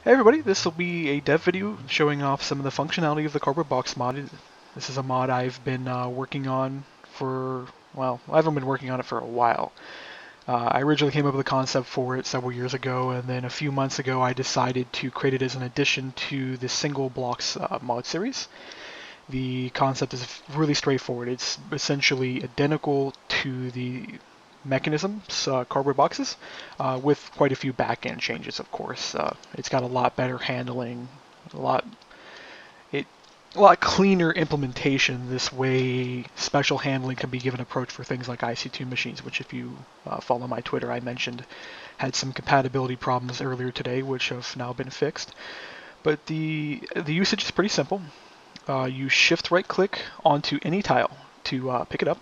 Hey everybody, this will be a dev video showing off some of the functionality of the cardboard box mod. This is a mod I've been working on for, well, I haven't been working on it for a while. I originally came up with a concept for it several years ago, and then a few months ago I decided to create it as an addition to the single blocks mod series. The concept is really straightforward. It's essentially identical to the mechanisms, cardboard boxes, with quite a few back-end changes, of course. It's got a lot better handling, a lot it a lot cleaner implementation. This way, special handling can be given approach for things like IC2 machines, which if you follow my Twitter, I mentioned had some compatibility problems earlier today, which have now been fixed. But the usage is pretty simple. You shift right click onto any tile to pick it up.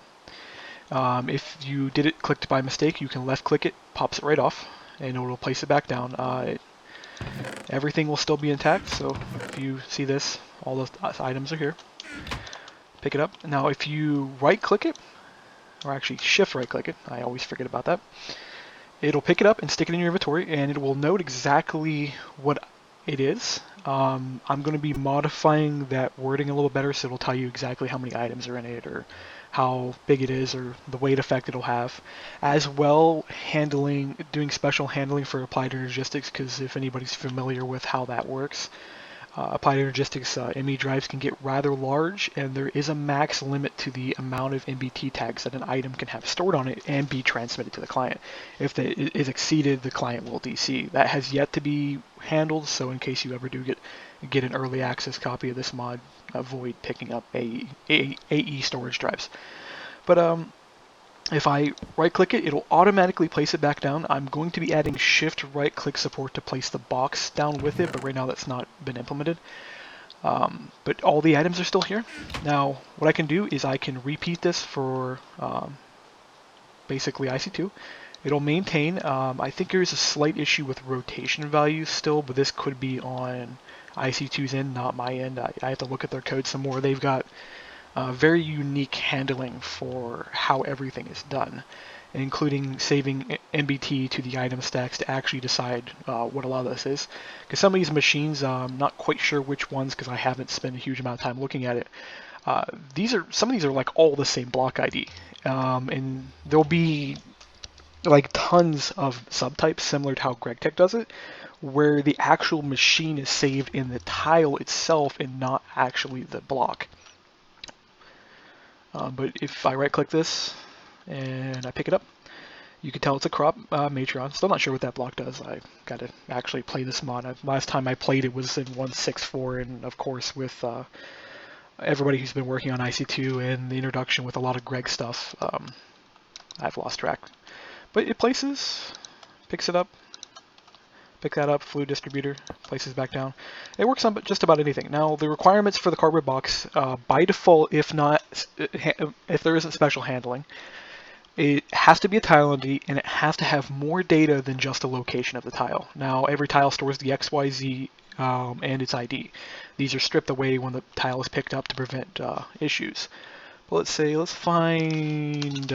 If you did it clicked by mistake, you can left click it, pops it right off, and it'll place it back down. Everything will still be intact, so if you see this, all those items are here. Pick it up. Now if you right click it, or actually shift right click it, I always forget about that, it'll pick it up and stick it in your inventory, and it will note exactly what it is. I'm going to be modifying that wording a little better, so it'll tell you exactly how many items are in it, or how big it is, or the weight effect it'll have, as well doing special handling for applied energistics, because if anybody's familiar with how that works, applied energistics ME drives can get rather large, and there is a max limit to the amount of MBT tags that an item can have stored on it and be transmitted to the client. If it is exceeded, the client will DC. That has yet to be handled, so in case you ever do get an early access copy of this mod, avoid picking up AE storage drives. But if I right click it, it'll automatically place it back down. I'm going to be adding shift right click support to place the box down with it, but right now that's not been implemented. But all the items are still here. Now what I can do is I can repeat this for basically IC2. It'll maintain. I think there's a slight issue with rotation values still, but this could be on IC2's end, not my end. I have to look at their code some more. They've got very unique handling for how everything is done, including saving MBT to the item stacks to actually decide what a lot of this is. Because some of these machines, I'm not quite sure which ones because I haven't spent a huge amount of time looking at it. Some of these are like all the same block ID, and there'll be like tons of subtypes similar to how GregTech does it, where the actual machine is saved in the tile itself and not actually the block. But if I right click this and I pick it up, you can tell it's a crop Matron. Still not sure what that block does. I got to actually play this mod. Last time I played it was in 1.6.4, and of course with everybody who's been working on IC2 and the introduction with a lot of Greg stuff, I've lost track. But it places, picks it up, pick that up, fluid distributor, places back down. It works on just about anything. Now, the requirements for the cardboard box, by default, if there isn't special handling, it has to be a tile entity, and it has to have more data than just the location of the tile. Now, every tile stores the XYZ and its ID. These are stripped away when the tile is picked up to prevent issues. But let's find,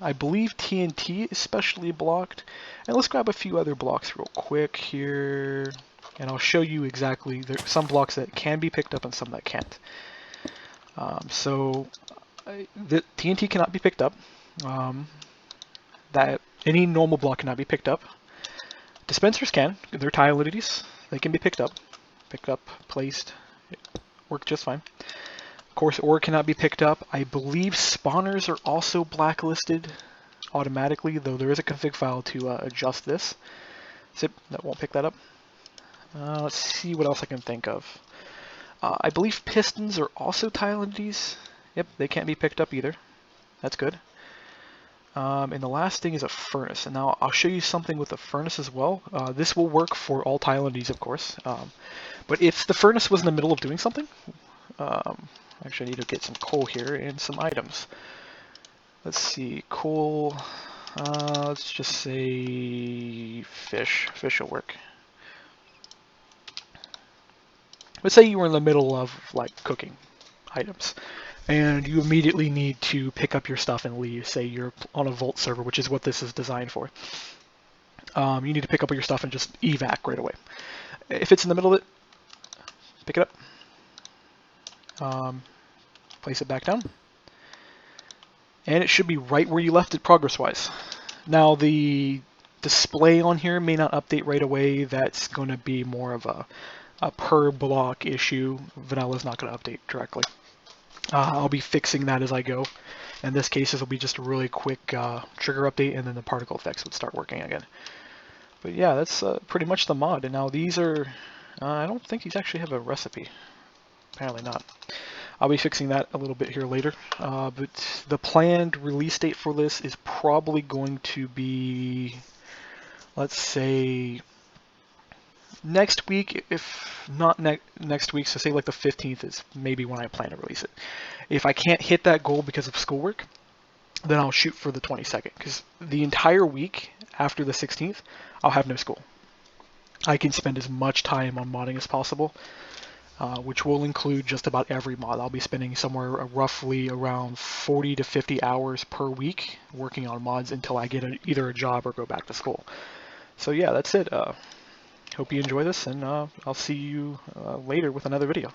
I believe TNT is specially blocked. And let's grab a few other blocks real quick here. And I'll show you exactly, there's some blocks that can be picked up and some that can't. The TNT cannot be picked up. That any normal block cannot be picked up. Dispensers can. They're tile entities. They can be picked up, placed, work just fine. Of course, ore cannot be picked up. I believe spawners are also blacklisted automatically, though there is a config file to adjust this. Zip, that won't pick that up. Let's see what else I can think of. I believe pistons are also tile entities. Yep, they can't be picked up either. That's good. And the last thing is a furnace. And now I'll show you something with the furnace as well. This will work for all tile entities, of course. But if the furnace was in the middle of doing something, actually I need to get some coal here and some items. Let's see, coal, let's just say fish. Fish will work. Let's say you were in the middle of like cooking items and you immediately need to pick up your stuff and leave. Say you're on a Vault server, which is what this is designed for. you need to pick up your stuff and just evac right away. If it's in the middle of it, pick it up, place it back down, and it should be right where you left it progress-wise. Now the display on here may not update right away. That's going to be more of a per block issue. Vanilla's not going to update directly. I'll be fixing that as I go. In this case, this will be just a really quick trigger update, and then the particle effects would start working again. But yeah, that's pretty much the mod. And now these are, I don't think these actually have a recipe. Apparently not. I'll be fixing that a little bit here later. But the planned release date for this is probably going to be, let's say, next week, if not next week, so say like the 15th is maybe when I plan to release it. If I can't hit that goal because of schoolwork, then I'll shoot for the 22nd, because the entire week after the 16th, I'll have no school. I can spend as much time on modding as possible, which will include just about every mod. I'll be spending somewhere roughly around 40 to 50 hours per week working on mods until I get either a job or go back to school. So yeah, that's it. Hope you enjoy this, and I'll see you later with another video.